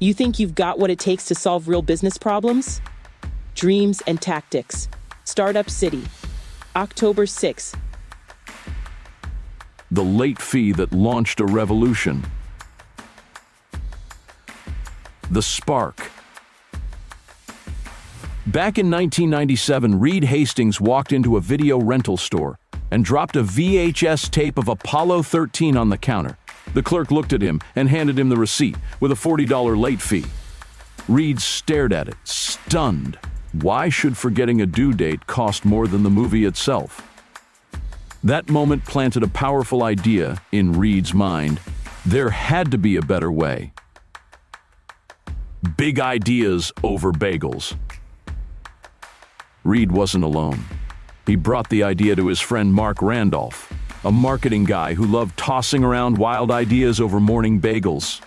You think you've got what it takes to solve real business problems? Dreams and Tactics. Startup City. October 6th. The late fee that launched a revolution. The spark. Back in 1997, Reed Hastings walked into a video rental store and dropped a VHS tape of Apollo 13 on the counter. The clerk looked at him and handed him the receipt with a $40 late fee. Reed stared at it, stunned. Why should forgetting a due date cost more than the movie itself? That moment planted a powerful idea in Reed's mind. There had to be a better way. Big ideas over bagels. Reed wasn't alone. He brought the idea to his friend Mark Randolph, a marketing guy who loved tossing around wild ideas over morning bagels.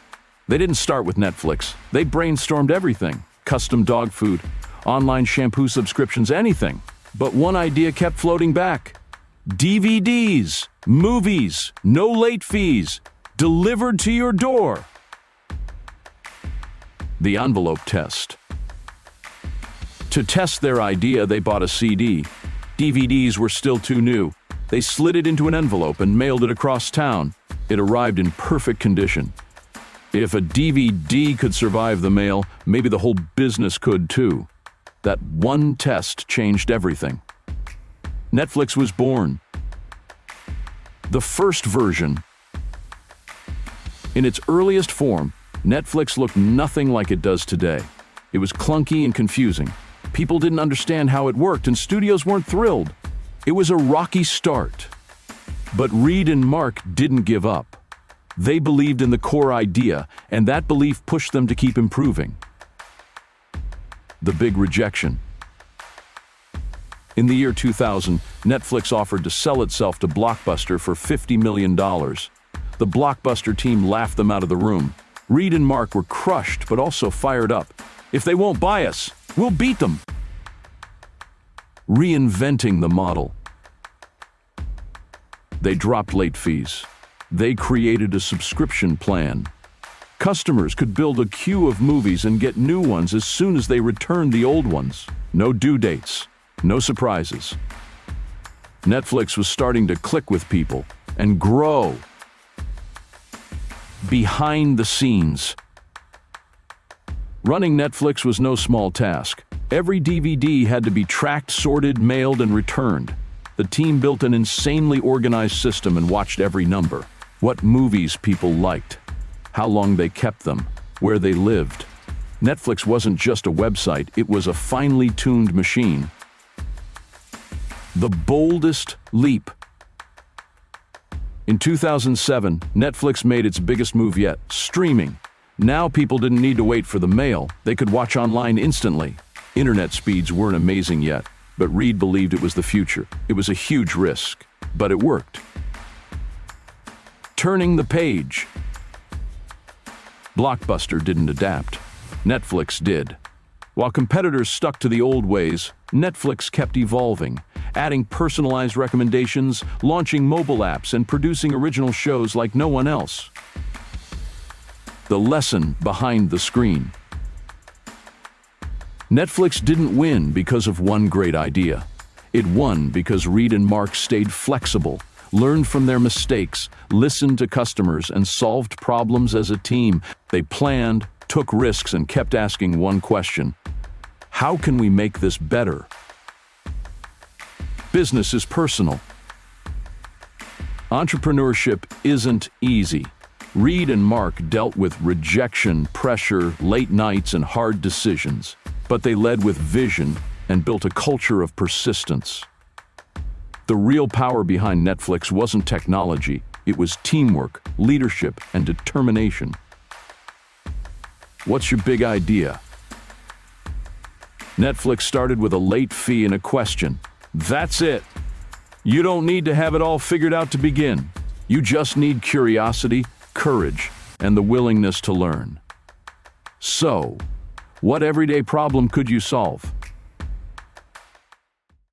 They didn't start with Netflix. They brainstormed everything: custom dog food, online shampoo subscriptions, anything. But one idea kept floating back. DVDs, movies, no late fees, delivered to your door. The envelope test. To test their idea, they bought a CD. DVDs were still too new. They slid it into an envelope and mailed it across town. It arrived in perfect condition. If a DVD could survive the mail, maybe the whole business could too. That one test changed everything. Netflix was born. The first version. In its earliest form, Netflix looked nothing like it does today. It was clunky and confusing. People didn't understand how it worked, and studios weren't thrilled. It was a rocky start. But Reed and Mark didn't give up. They believed in the core idea, and that belief pushed them to keep improving. The big rejection. In the year 2000, Netflix offered to sell itself to Blockbuster for $50 million. The Blockbuster team laughed them out of the room. Reed and Mark were crushed, but also fired up. If they won't buy us, we'll beat them. Reinventing the model. They dropped late fees. They created a subscription plan. Customers could build a queue of movies and get new ones as soon as they returned the old ones. No due dates, no surprises. Netflix was starting to click with people and grow. Behind the scenes. Running Netflix was no small task. Every DVD had to be tracked, sorted, mailed, and returned. The team built an insanely organized system and watched every number. What movies people liked, how long they kept them, where they lived. Netflix wasn't just a website, it was a finely tuned machine. The boldest leap. In 2007, Netflix made its biggest move yet, streaming. Now people didn't need to wait for the mail, they could watch online instantly. Internet speeds weren't amazing yet, but Reed believed it was the future. It was a huge risk, but it worked. Turning the page. Blockbuster didn't adapt. Netflix did. While competitors stuck to the old ways, Netflix kept evolving, adding personalized recommendations, launching mobile apps, and producing original shows like no one else. The lesson behind the screen. Netflix didn't win because of one great idea. It won because Reed and Mark stayed flexible, learned from their mistakes, listened to customers, and solved problems as a team. They planned, took risks, and kept asking one question: how can we make this better? Business is personal. Entrepreneurship isn't easy. Reed and Mark dealt with rejection, pressure, late nights, and hard decisions. But they led with vision and built a culture of persistence. The real power behind Netflix wasn't technology, it was teamwork, leadership, and determination. What's your big idea? Netflix started with a late fee and a question. That's it. You don't need to have it all figured out to begin. You just need curiosity, courage, and the willingness to learn. So, what everyday problem could you solve?